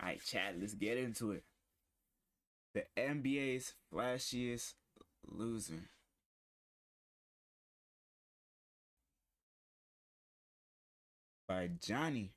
Alright, chat, let's get into it. The NBA's flashiest loser. By Johnny.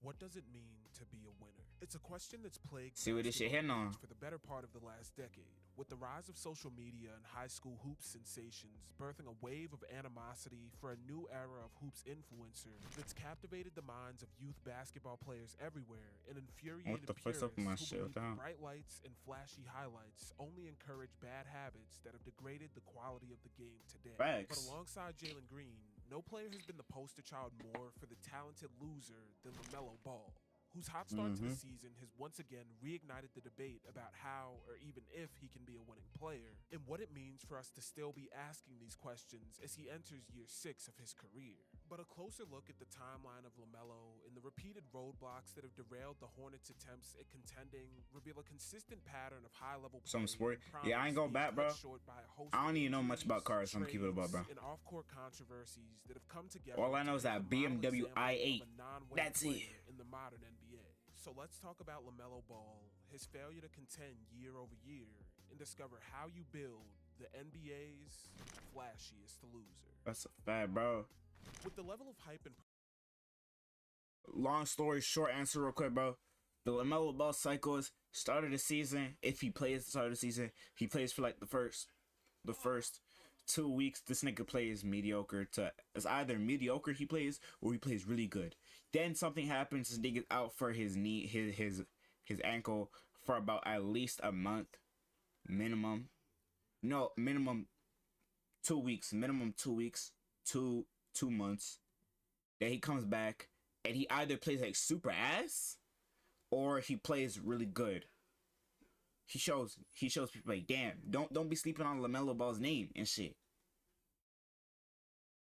What does it mean to be a winner? It's a question that's plagued See what this shit hitting on. for the better part of the last decade. With the rise of social media and high school hoops sensations birthing a wave of animosity for a new era of hoops influencers that's captivated the minds of youth basketball players everywhere and infuriated purists who believe the bright lights and flashy highlights only encourage bad habits that have degraded the quality of the game today. Facts. But alongside Jalen Green, no player has been the poster child more for the talented loser than LaMelo Ball, whose hot start to the season has once again reignited the debate about how or even if he can be a winning player, and what it means for us to still be asking these questions as he enters year 6 of his career. But a closer look at the timeline of LaMelo and the repeated roadblocks that have derailed the Hornets' attempts at contending reveal a consistent pattern of high-level some sport. Yeah, I ain't go back, bro. I don't even know much about cars. I'm keeping it about, bro. And off-court controversies that have come together. All I know is that BMW i8. That's it. In the modern NBA. So let's talk about LaMelo Ball, his failure to contend year over year, and discover how you build the NBA's flashiest loser. That's a fact, bro. With the level of hype and long story short, answer real quick, bro. The LaMelo Ball cycle is start of the season. If he plays at the start of the season, he plays for like the first 2 weeks. This nigga plays mediocre to, it's either mediocre he plays or he plays really good. Then something happens. This nigga's out for his knee, his ankle for about at least a month, minimum. No, minimum 2 weeks. Minimum 2 weeks. 2 months. Then he comes back and he either plays like super ass or he plays really good. He shows people like, damn, don't be sleeping on LaMelo Ball's name and shit.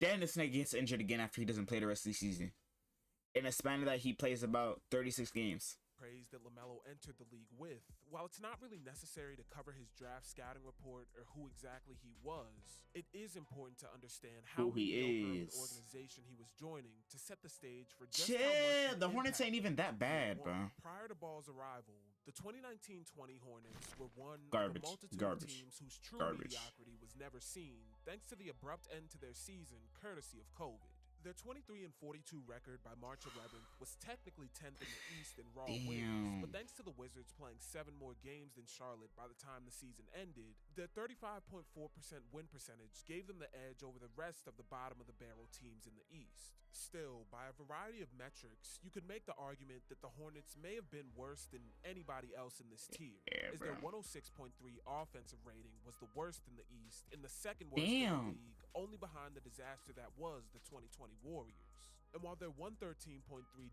Then this nigga gets injured again after he doesn't play the rest of the season. In a span of that, he plays about 36 games. Praise that LaMelo entered the league with, while it's not really necessary to cover his draft scouting report or who exactly he was, it is important to understand how he is, the organization he was joining to set the stage for just how much the Hornets ain't even that bad, bro. Prior to Ball's arrival, the 2019-20 Hornets were one of a multitude of teams whose true mediocrity was never seen, thanks to the abrupt end to their season courtesy of COVID. Their 23-42 record by March 11th was technically 10th in the East in raw wins, but thanks to the Wizards playing 7 more games than Charlotte by the time the season ended, their 35.4% win percentage gave them the edge over the rest of the bottom-of-the-barrel teams in the East. Still, by a variety of metrics, you could make the argument that the Hornets may have been worse than anybody else in this tier, as their 106.3 offensive rating was the worst in the East and the second worst in the league, only behind the disaster that was the 2020 Warriors. And while their 113.3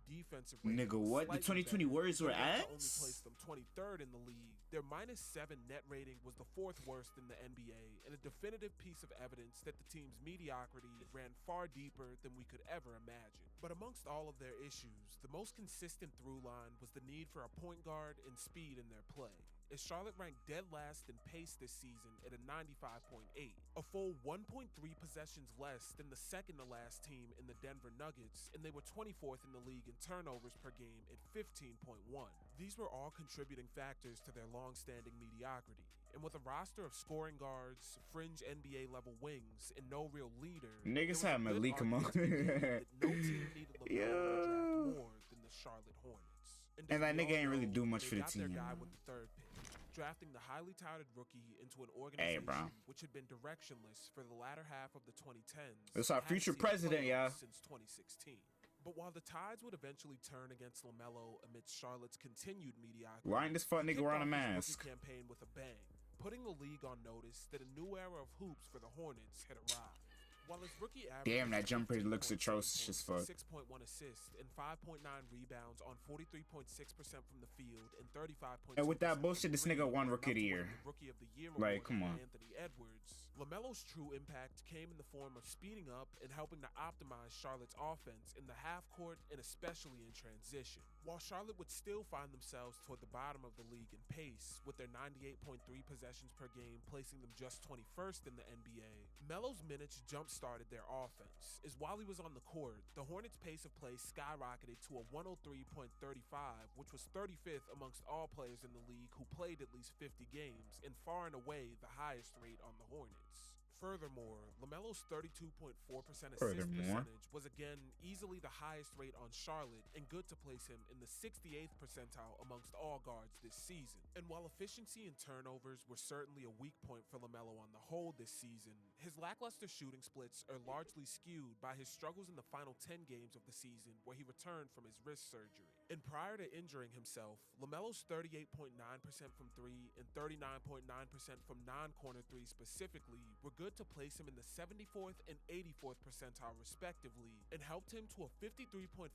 defensive rating, nigga, what? The 2020 Warriors were ass? Only placed them 23rd in the league. Their -7 net rating was the 4th worst in the NBA, and a definitive piece of evidence that the team's mediocrity ran far deeper than we could ever imagine. But amongst all of their issues, the most consistent through line was the need for a point guard and speed in their play, as Charlotte ranked dead last in pace this season at a 95.8, a full 1.3 possessions less than the second to last team in the Denver Nuggets, and they were 24th in the league in turnovers per game at 15.1. These were all contributing factors to their long-standing mediocrity, and with a roster of scoring guards, fringe NBA level wings, and no real leader, niggas have Malik Monk. that no team needed LaMelo to draft more than the Charlotte Hornets. And that nigga ain't really do much for the team. Their guy with the 3rd pick, drafting the highly touted rookie into an organization which had been directionless for the latter half of the 2010s. It's our future president, y'all. Since 2016. But while the tides would eventually turn against LaMelo amidst Charlotte's continued mediocrity, why ain't this fuck nigga wearing a mask? Campaign with a bang, putting the league on notice that a new era of hoops for the Hornets had arrived. While his rookie average, damn, that jumper looks atrocious as fuck. 6.1 assists and 5.9 rebounds on 43.6% from the field and 35.2%. And with that bullshit, this nigga won rookie of the year. Rookie of the year like, come on. Anthony Edwards. LaMelo's true impact came in the form of speeding up and helping to optimize Charlotte's offense in the half court and especially in transition. While Charlotte would still find themselves toward the bottom of the league in pace, with their 98.3 possessions per game placing them just 21st in the NBA, Melo's minutes jump-started their offense, as while he was on the court, the Hornets' pace of play skyrocketed to a 103.35, which was 35th amongst all players in the league who played at least 50 games, and far and away the highest rate on the Hornets. Furthermore, LaMelo's 32.4% assist percentage was again easily the highest rate on Charlotte and good to place him in the 68th percentile amongst all guards this season. And while efficiency and turnovers were certainly a weak point for LaMelo on the whole this season, his lackluster shooting splits are largely skewed by his struggles in the final 10 games of the season where he returned from his wrist surgery. And prior to injuring himself, LaMelo's 38.9% from 3 and 39.9% from non-corner 3 specifically were good to place him in the 74th and 84th percentile respectively, and helped him to a 53.4%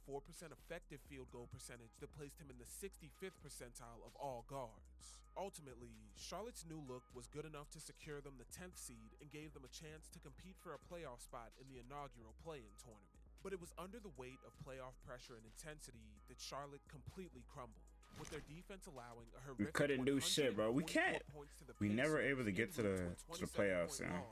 effective field goal percentage that placed him in the 65th percentile of all guards. Ultimately, Charlotte's new look was good enough to secure them the 10th seed and gave them a chance to compete for a playoff spot in the inaugural play-in tournament. But it was under the weight of playoff pressure and intensity that Charlotte completely crumbled, with their defense allowing a horrific We couldn't do shit, bro. We can't. We never able to get to the playoffs, you know.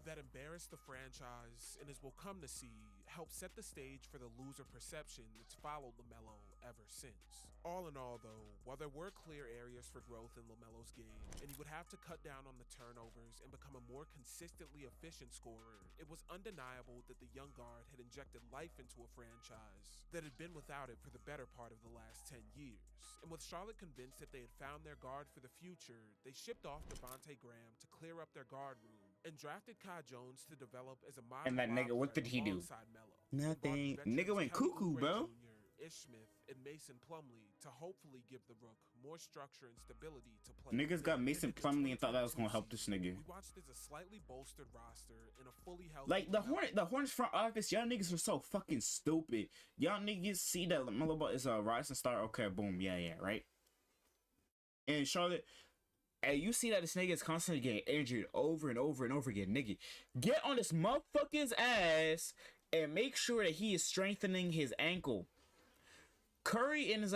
That embarrassed the franchise, and as we'll come to see, helped set the stage for the loser perception that's followed LaMelo ever since. All in all, though, while there were clear areas for growth in LaMelo's game, and he would have to cut down on the turnovers and become a more consistently efficient scorer, it was undeniable that the young guard had injected life into a franchise that had been without it for the better part of the last 10 years. And with Charlotte convinced that they had found their guard for the future, they shipped off Devontae Graham to clear up their guard room and drafted Kai Jones to develop as a modern. And that nigga, what did he do? Nothing. Nigga went cuckoo, bro. Ish Smith and Mason Plumlee to hopefully give the Rook more structure and stability to play. Niggas got Mason Plumlee and thought that was gonna help this nigga. We watched as a slightly bolstered roster and a fully healthy. Like the Hornets front office, y'all niggas are so fucking stupid. Y'all niggas see that LaMelo Ball is a rising star. Okay, boom, yeah, right. And Charlotte, and you see that this nigga is constantly getting injured over and over and over again. Nigga, get on this motherfucker's ass and make sure that he is strengthening his ankle. Curry in his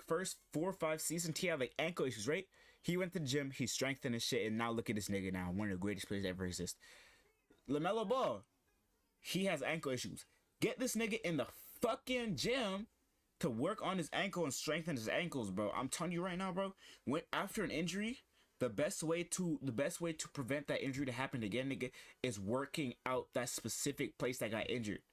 first 4 or 5 seasons, he had like ankle issues, right? He went to the gym, he strengthened his shit, and now look at this nigga now, one of the greatest players that ever exist. LaMelo Ball, he has ankle issues. Get this nigga in the fucking gym to work on his ankle and strengthen his ankles, bro. I'm telling you right now, bro. When after an injury, the best way to prevent that injury to happen again, nigga, is working out that specific place that got injured.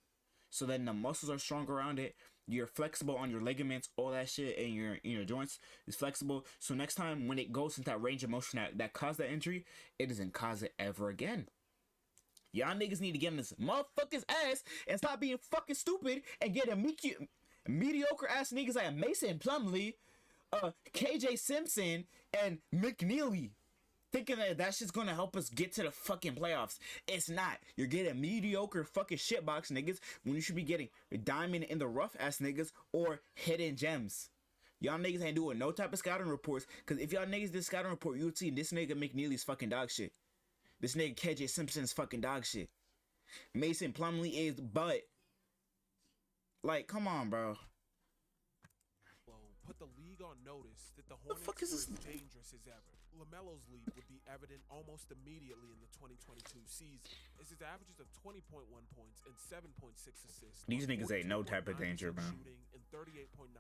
So then the muscles are strong around it. You're flexible on your ligaments, all that shit, and your joints is flexible. So next time when it goes into that range of motion that caused that injury, it doesn't cause it ever again. Y'all niggas need to get in this motherfucker's ass and stop being fucking stupid and get a mediocre ass niggas like Mason Plumlee, KJ Simpson, and McNeely, thinking that that shit's gonna help us get to the fucking playoffs. It's not. You're getting mediocre fucking shitbox niggas when you should be getting diamond in the rough ass niggas or hidden gems. Y'all niggas ain't doing no type of scouting reports, because if y'all niggas did scouting report, you would see this nigga McNeely's fucking dog shit. This nigga KJ Simpson's fucking dog shit. Mason Plumlee is butt. Like, come on, bro. Put the league on notice that the Hornets were as dangerous as ever. LaMelo's leap would be evident almost immediately in the 2022 season, as his averages of 20.1 points and 7.6 assists. These niggas ain't no type of danger, man. Shooting and 38.9%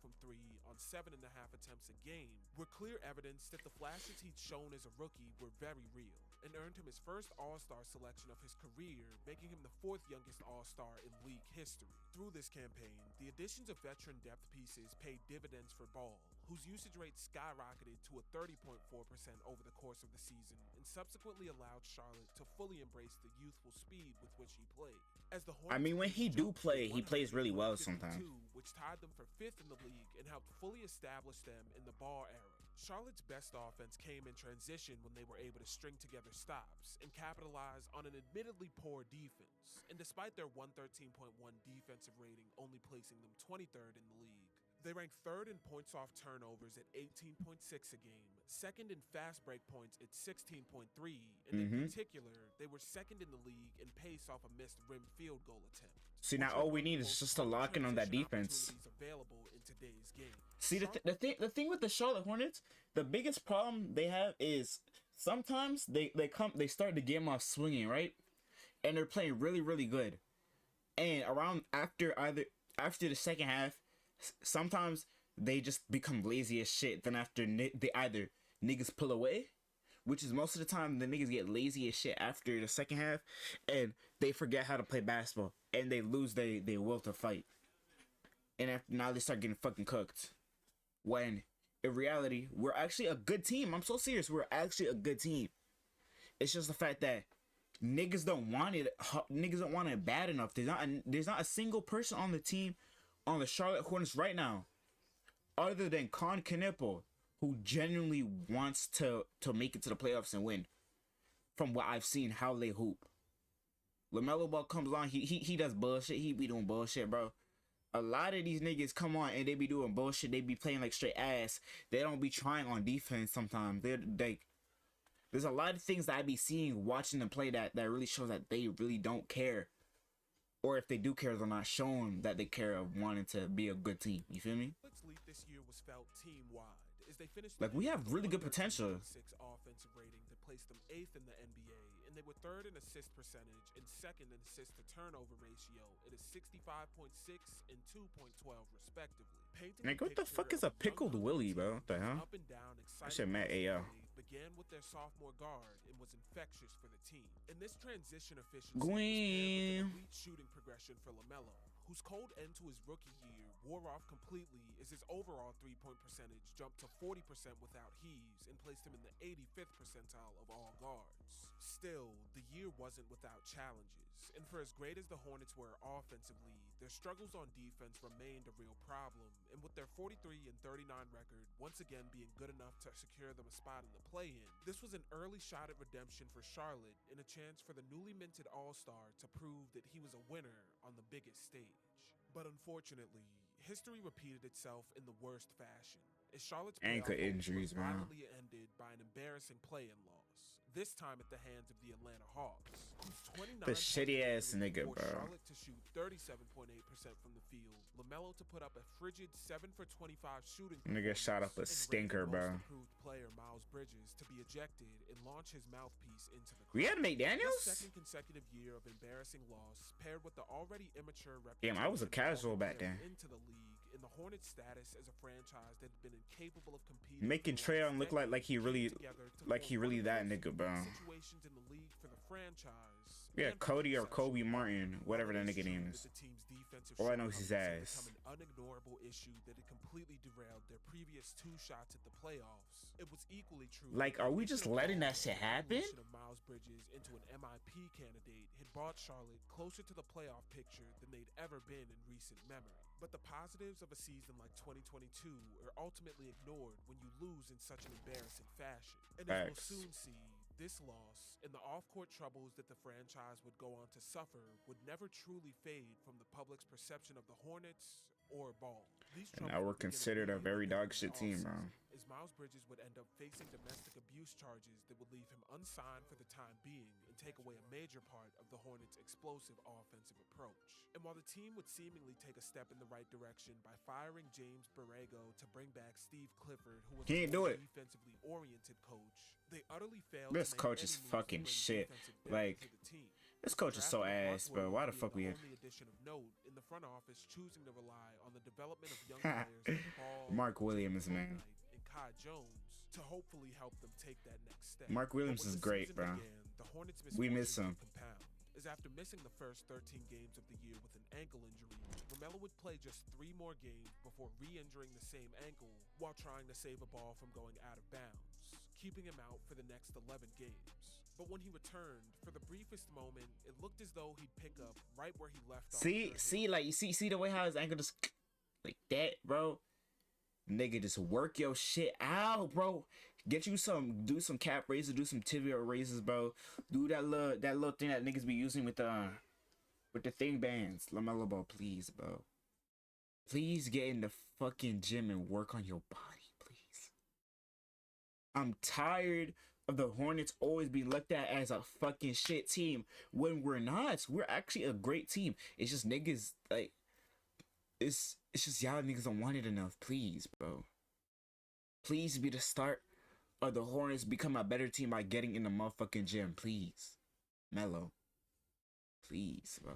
from 3 on 7.5 attempts a game were clear evidence that the flashes he'd shown as a rookie were very real, and earned him his first All-Star selection of his career, making him the 4th youngest All-Star in league history. Through this campaign, the additions of veteran depth pieces paid dividends for Ball, whose usage rate skyrocketed to a 30.4% over the course of the season, and subsequently allowed Charlotte to fully embrace the youthful speed with which he played. As the Hornets, I mean, when he do play, he plays really well sometimes. Which tied them for 5th in the league and helped fully establish them in the Ball era. Charlotte's best offense came in transition when they were able to string together stops and capitalize on an admittedly poor defense. And despite their 113.1 defensive rating only placing them 23rd in the league, They rank third in points off turnovers at 18.6 a game, second in fast break points at 16.3, and in particular, they were second in the league in pace off a missed rim field goal attempt. See, now all we need is just to lock in on that defense. Available in today's game. See, the thing with the Charlotte Hornets, the biggest problem they have is sometimes they start the game off swinging, right? And they're playing really, really good. And around after the second half, sometimes they just become lazy as shit. Then after they either niggas pull away, which is most of the time the niggas get lazy as shit after the second half, and they forget how to play basketball, and they lose their will to fight. And after, now they start getting fucking cooked. When in reality, we're actually a good team. I'm so serious. We're actually a good team. It's just the fact that niggas don't want it. Niggas don't want it bad enough. There's not a single person on the team, on the Charlotte Hornets right now, other than Con Knipple, who genuinely wants to make it to the playoffs and win. From what I've seen, how they hoop. LaMelo Ball comes on, he does bullshit. He be doing bullshit, bro. A lot of these niggas come on and they be doing bullshit. They be playing like straight ass. They don't be trying on defense sometimes. There's a lot of things that I be seeing, watching them play that really shows that they really don't care. Or if they do care, they're not showing that they care of wanting to be a good team. You feel me? This year was felt team-wide as they finished like, we have really good potential. Offensive rating that placed them 8th in the NBA, and they were 3rd in assist percentage and 2nd in assist to turnover ratio at a 65.6 and 2.12 respectively. Like, what the fuck is a pickled Willie, bro? What the hell? Up and down, I should Matt AO. Began with their sophomore guard and was infectious for the team. And this transition efficiency was elite shooting progression for LaMelo, whose cold end to his rookie year wore off completely as his overall three-point percentage jumped to 40% without heaves and placed him in the 85th percentile of all guards. Still, the year wasn't without challenges, and for as great as the Hornets were offensively, their struggles on defense remained a real problem, and with their 43-39 record once again being good enough to secure them a spot in the play-in, this was an early shot at redemption for Charlotte and a chance for the newly minted All-Star to prove that he was a winner on the biggest stage. But unfortunately, history repeated itself in the worst fashion, as Charlotte's ankle injuries, man, violently ended by an embarrassing play-in loss, this time at the hands of the Atlanta Hawks, whose 29 the shitty ass nigga, bro. Charlotte to shoot 37.8% from the field, LaMelo to put up a frigid 7 for 25 shooting. Nigga shot up a stinker, bro. Player Miles Bridges to be ejected and launch his mouthpiece into the crowd. We had McDaniels? Second consecutive year of embarrassing loss, paired with the already immature reputation. Damn, I was a casual back then. Into the league, in the Hornets' status as a franchise that had been incapable of competing. Making Trayon look like he really that nigga, bro. Situations in the league for the franchise. Yeah, Cody or Kobe Martin, whatever that nigga name is. All I know is his ass. An unignorable issue that had completely derailed their previous 2 shots at the playoffs. It was equally true. Like, are we just letting that shit happen? Miles Bridges into an MIP candidate had brought Charlotte closer to the playoff picture than they'd ever been in recent memory. But the positives of a season like 2022 are ultimately ignored when you lose in such an embarrassing fashion. And as we'll soon see, this loss and the off-court troubles that the franchise would go on to suffer would never truly fade from the public's perception of the Hornets or ball. And now we're considered a very dog shit team, bro. As Miles Bridges would end up facing domestic abuse charges that would leave him unsigned for the time being and take away a major part of the Hornets' explosive offensive approach. And while the team would seemingly take a step in the right direction by firing James Borrego to bring back Steve Clifford, who was a defensively oriented coach, they utterly failed. This coach is fucking shit. Like, this coach is so ass, bro. Why the fuck we here? Addition of note in the front office choosing to rely on the development of young players like Paul, Mark Williams, man. And Kai Jones to hopefully help them take that next step. Mark Williams is great, bro. We miss him. As after missing the first 13 games of the year with an ankle injury, LaMelo would play just 3 more games before re-injuring the same ankle while trying to save a ball from going out of bounds, keeping him out for the next 11 games. But when he returned, for the briefest moment, it looked as though he'd pick up right where he left off. See the way how his ankle just like that, bro. Nigga, just work your shit out, bro. Do some cap raises, do some tibia raises, bro. Do that little thing that niggas be using with the thing bands. LaMelo Ball, please, bro. Please get in the fucking gym and work on your body, please. I'm tired of the Hornets always being looked at as a fucking shit team when we're not. We're actually a great team. It's just niggas like it's just y'all niggas don't want it enough. Please, bro. Please be the start of the Hornets become a better team by getting in the motherfucking gym. Please. Melo. Please, bro.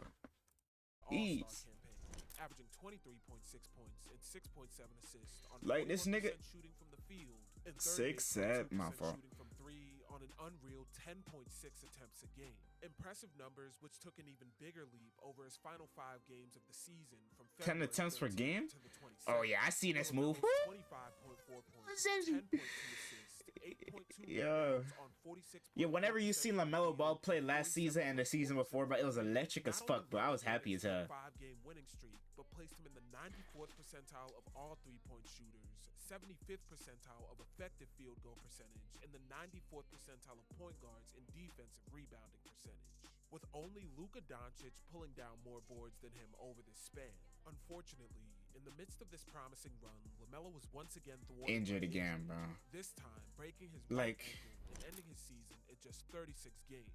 Please. Campaign, averaging 23.6 points and 6.7 assists on like this nigga shooting from the field and 6-7, my fault. Shooting from 3 on an unreal 10.6 attempts a game. Impressive numbers which took an even bigger leap over his final 5 games of the season from 10 attempts per game. To the 27th. Oh yeah, I seen this move. 25.4 points, 10.2 assists, 8.2 yeah. on 46. Yeah, whenever you seen LaMelo Ball play last season and the season before, but it was electric as fuck, bro. I was happy as hell. 5-game winning streak, but placed him in the 94th percentile of all three-point shooters, 75th percentile of effective field goal percentage, and the 94th percentile of point guards in defensive rebounding percentage, with only Luka Doncic pulling down more boards than him over this span. Unfortunately, in the midst of this promising run, LaMelo was once again thwarted, injured again, bro. This time breaking his like and ending his season at just 36 games.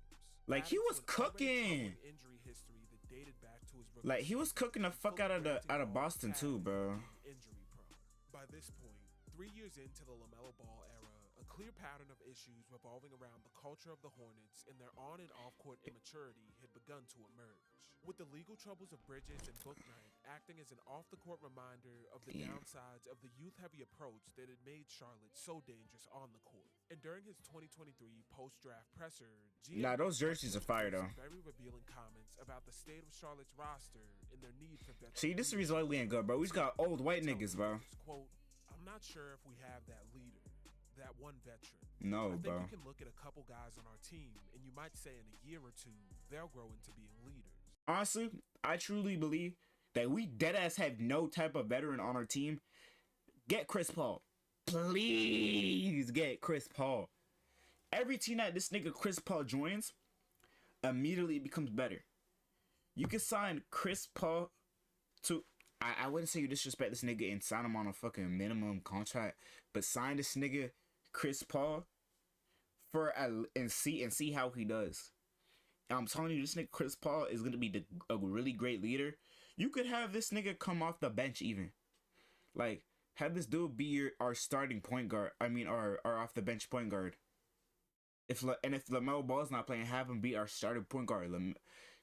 Like he was cooking. Injury history that dated back to his like he was cooking the fuck out of Boston too, bro. Injury prone. By this point, 3 years into the LaMelo Ball era, a clear pattern of issues revolving around the culture of the Hornets and their on- and off-court immaturity had begun to emerge, with the legal troubles of Bridges and Bouknight acting as an off-the-court reminder of the downsides of the youth-heavy approach that had made Charlotte so dangerous on the court. And during his 2023 post-draft presser, nah, those jerseys are fire though. Very revealing comments about the state of Charlotte's roster and their need for veterans. See, this is the reason why we ain't good, bro. We just got old white niggas, bro. Quote, I'm not sure if we have that leader, that one veteran. No, I think bro. you can look at a couple guys on our team, and you might say in a year or two, they'll grow into being leaders. Honestly, I truly believe that we deadass have no type of veteran on our team. Get Chris Paul. Please get Chris Paul. Every team that this nigga Chris Paul joins immediately becomes better. You can sign Chris Paul to... I wouldn't say you disrespect this nigga and sign him on a fucking minimum contract, but sign this nigga Chris Paul and see how he does. And I'm telling you, this nigga Chris Paul is gonna be a really great leader. You could have this nigga come off the bench even, like have this dude be our starting point guard. I mean, our off the bench point guard. If LaMelo Ball's not playing, have him be our starting point guard.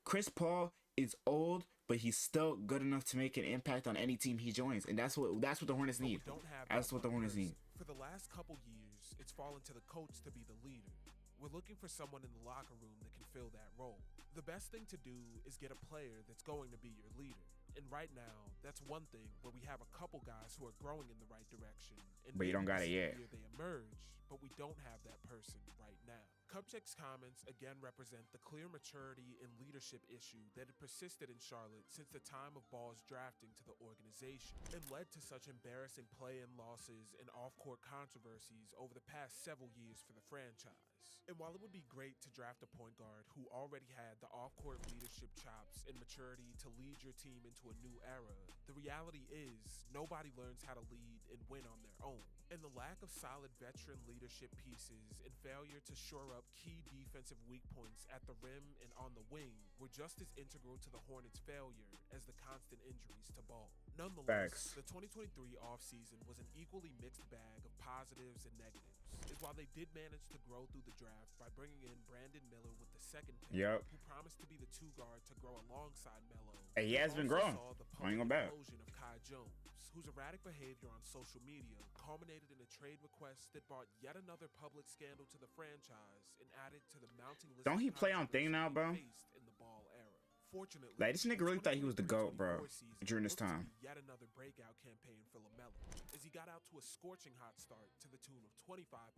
Chris Paul is old, but he's still good enough to make an impact on any team he joins, and that's what the Hornets need. That's what the Hornets need. For the last couple years, it's fallen to the coach to be the leader. We're looking for someone in the locker room that can fill that role. The best thing to do is get a player that's going to be your leader. And right now, that's one thing where we have a couple guys who are growing in the right direction. And but you don't got it yet. They emerge, but we don't have that person right now. Kupchak's comments again represent the clear maturity and leadership issue that had persisted in Charlotte since the time of Ball's drafting to the organization and led to such embarrassing play-in losses and off-court controversies over the past several years for the franchise. And while it would be great to draft a point guard who already had the off-court leadership chops and maturity to lead your team into a new era, the reality is nobody learns how to lead and win on their own. And the lack of solid veteran leadership pieces and failure to shore up key defensive weak points at the rim and on the wing were just as integral to the Hornets' failure as the constant injuries to Ball. Nonetheless, the 2023 offseason was an equally mixed bag of positives and negatives. Is while they did manage to grow through the draft by bringing in Brandon Miller with the second pick, who promised to be the two guard to grow alongside Melo. And he has been growing. I ain't gonna bet. Explosion of Kai Jones, whose erratic behavior on social media culminated in a trade request that brought yet another public scandal to the franchise and added to the mounting list. Don't he play on thing now, bro? In the Ball era. Fortunately, like this nigga really thought he was the GOAT, bro, during this time. Yet another breakout campaign for LaMelo, as he got out to a scorching hot start to the tune of 25.9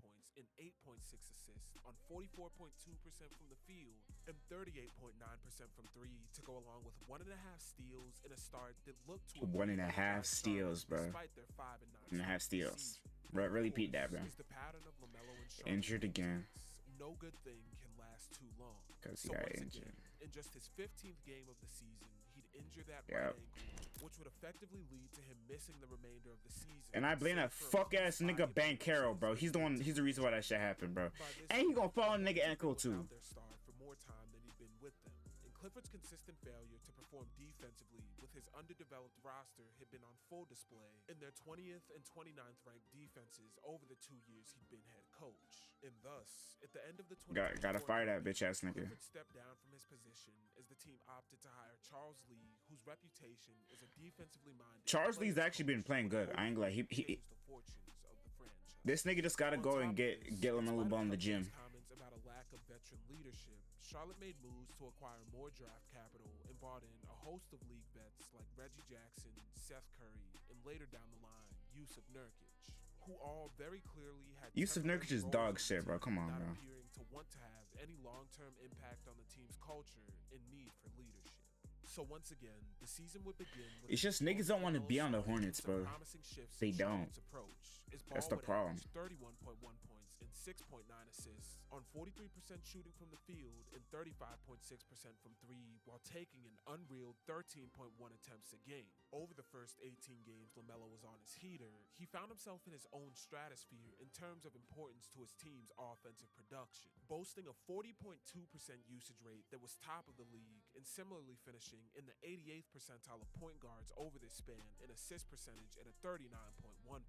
points and 8.6 assists on 44.2% from the field and 38.9% from three, to go along with 1.5 steals in a start that looked to 1.5 steals, bro. Despite their 5-9 steals. Really repeat that, bro. The pattern of LaMelo and Injured again. No good thing can last too long. Because he got injured. In just his 15th game of the season, he'd injure that Yep. right ankle, which would effectively lead to him missing the remainder of the season. And I blame that fuck ass nigga Bankero, bro. He's the reason why that shit happened, bro. And he gonna fall on nigga ankle too. Their star for more time than he'd been with them. And Clifford's consistent failure to perform defensively with his underdeveloped roster had been on full display in their 20th and 29th ranked defenses over the 2 years he'd been head coach. And thus, at the end of the 2024 Gotta fire that bitch ass nigga. Clifford stepped down from his position as the team opted to hire Charles Lee, whose reputation as a defensively minded. Charles Lee's actually been playing good. I ain't gonna lie. He this nigga just gotta go and get LaMelo Ball in the gym. Comments about a lack of veteran leadership, Charlotte made moves to acquire more draft capital and brought in a host of league vets like Reggie Jackson, Seth Curry, and later down the line, Yusuf Nurkic, who all very clearly had Yusuf Nurkic is dog shit, bro. Come on, bro. Appearing to want to have any long-term impact on the team's culture and need for leadership. So once again, the season would begin with it's just niggas don't want to be on the Hornets, bro. They don't. That's the problem. 31.1 points and 6.9 assists on 43% shooting from the field and 35.6% from three, while taking an unreal 13.1 attempts a game. Over the first 18 games LaMelo was on his heater, he found himself in his own stratosphere in terms of importance to his team's offensive production, boasting a 40.2% usage rate that was top of the league and similarly finishing in the 88th percentile of point guards over this span and assist percentage at a 39.1%.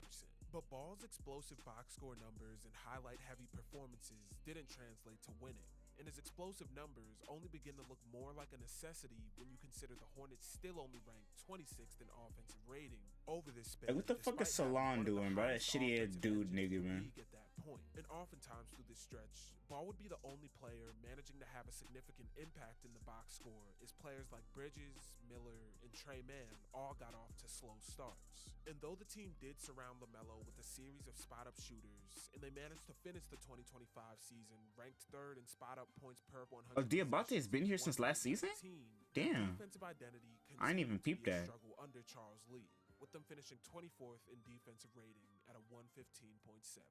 But Ball's explosive box score numbers and highlight-heavy performances didn't translate to winning, and his explosive numbers only begin to look more like a necessity when you consider the Hornets still only ranked 26th in offensive rating over this span. Hey, what the fuck is Salon doing, bro? That shitty ass dude nigga, man. At that point. And oftentimes through this stretch, Ball would be the only player managing to have a significant impact in the box score, as players like Bridges, Miller, and Trey Mann all got off to slow starts. And though the team did surround LaMelo with a series of spot-up shooters, and they managed to finish the 2025 season ranked third in spot-up points per 100. Oh, Diabate has been here since last season? Damn. Defensive identity I ain't even peeped that. Struggle under Charles Lee, with them finishing 24th in defensive rating at a 115.7.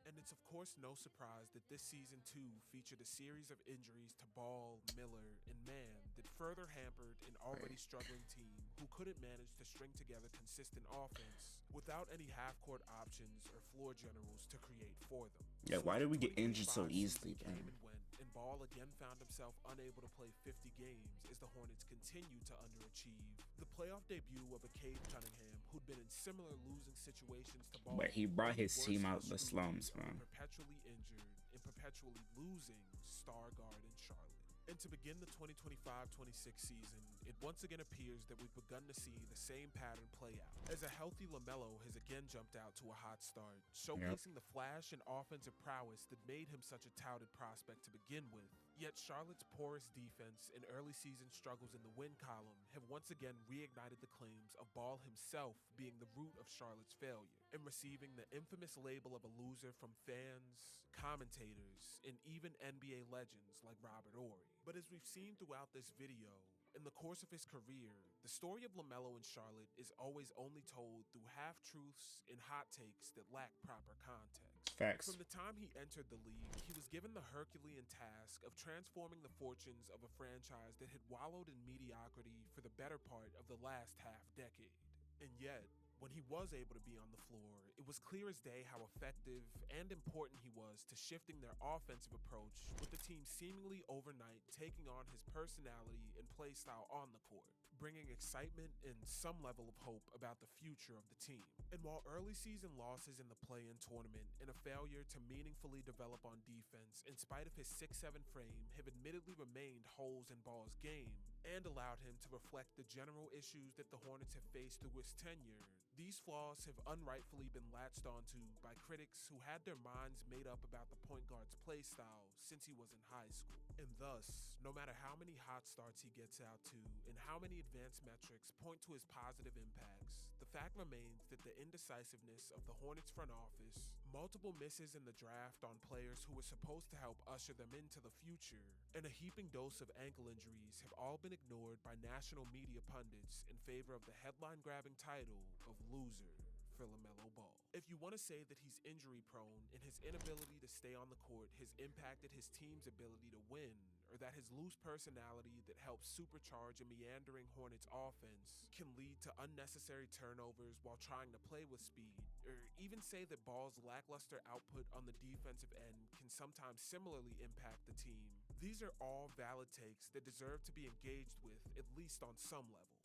And it's of course no surprise that this season too featured a series of injuries to Ball, Miller, and Mann that further hampered an already struggling team who couldn't manage to string together consistent offense without any half-court options or floor generals to create for them. Yeah, why did we get injured so easily, man? And Ball again found himself unable to play 50 games as the Hornets continued to underachieve. The playoff debut of a Cade Cunningham, who'd been in similar losing situations to Ball, but he brought his team out the slums, man. Perpetually injured and perpetually losing star guard in Charlotte. And to begin the 2025-26 season, it once again appears that we've begun to see the same pattern play out, as a healthy LaMelo has again jumped out to a hot start, showcasing the flash and offensive prowess that made him such a touted prospect to begin with. Yet Charlotte's porous defense and early season struggles in the win column have once again reignited the claims of Ball himself being the root of Charlotte's failure, and receiving the infamous label of a loser from fans, commentators, and even NBA legends like Robert Horry. But as we've seen throughout this video, in the course of his career, the story of LaMelo in Charlotte is always only told through half-truths and hot takes that lack proper context. Facts. From the time he entered the league, he was given the Herculean task of transforming the fortunes of a franchise that had wallowed in mediocrity for the better part of the last half-decade. And yet, when he was able to be on the floor, it was clear as day how effective and important he was to shifting their offensive approach, with the team seemingly overnight taking on his personality and play style on the court, bringing excitement and some level of hope about the future of the team. And while early season losses in the play-in tournament and a failure to meaningfully develop on defense in spite of his 6'7" frame have admittedly remained holes in Ball's game and allowed him to reflect the general issues that the Hornets have faced through his tenure, these flaws have unrightfully been latched onto by critics who had their minds made up about the point guard's play style since he was in high school. And thus, no matter how many hot starts he gets out to and how many advanced metrics point to his positive impacts, the fact remains that the indecisiveness of the Hornets front office, multiple misses in the draft on players who were supposed to help usher them into the future, and a heaping dose of ankle injuries have all been ignored by national media pundits in favor of the headline-grabbing title of loser for LaMelo Ball. If you want to say that he's injury prone and his inability to stay on the court has impacted his team's ability to win, or that his loose personality that helps supercharge a meandering Hornets offense can lead to unnecessary turnovers while trying to play with speed, or even say that Ball's lackluster output on the defensive end can sometimes similarly impact the team. These are all valid takes that deserve to be engaged with, at least on some level.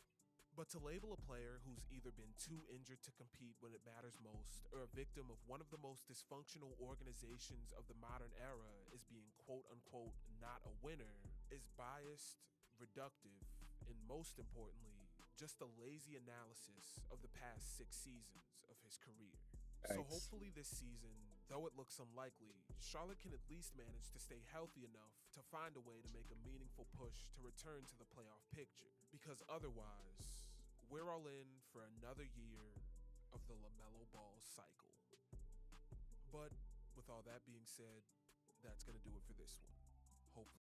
But to label a player who's either been too injured to compete when it matters most, or a victim of one of the most dysfunctional organizations of the modern era as being quote-unquote not a winner, is biased, reductive, and most importantly, just a lazy analysis of the past 6 seasons of his career. So hopefully this season, though it looks unlikely, Charlotte can at least manage to stay healthy enough to find a way to make a meaningful push to return to the playoff picture. Because otherwise, we're all in for another year of the LaMelo Ball cycle. But with all that being said, that's going to do it for this one. Hopefully.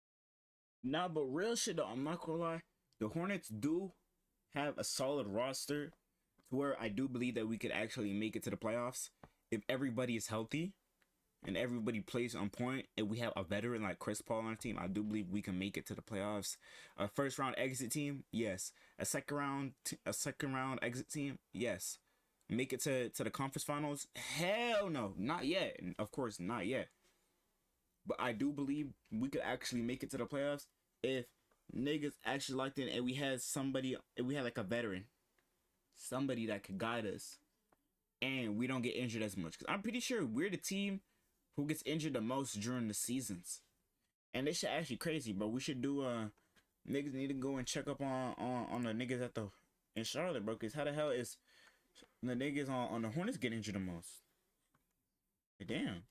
Nah, but real shit though, I'm not gonna lie. The Hornets do have a solid roster to where I do believe that we could actually make it to the playoffs if everybody is healthy and everybody plays on point, and we have a veteran like Chris Paul on our team. I do believe we can make it to the playoffs. A first round exit team, yes. A second round exit team, yes. Make it to the conference finals? Hell no, not yet. Of course, not yet. But I do believe we could actually make it to the playoffs if niggas actually liked it and we had somebody, and we had like a veteran, somebody that could guide us, and we don't get injured as much. Because I'm pretty sure we're the team who gets injured the most during the seasons. And this shit actually crazy, bro. We should do niggas need to go and check up on the niggas in Charlotte, bro. Cause how the hell is the niggas on the Hornets get injured the most? Damn.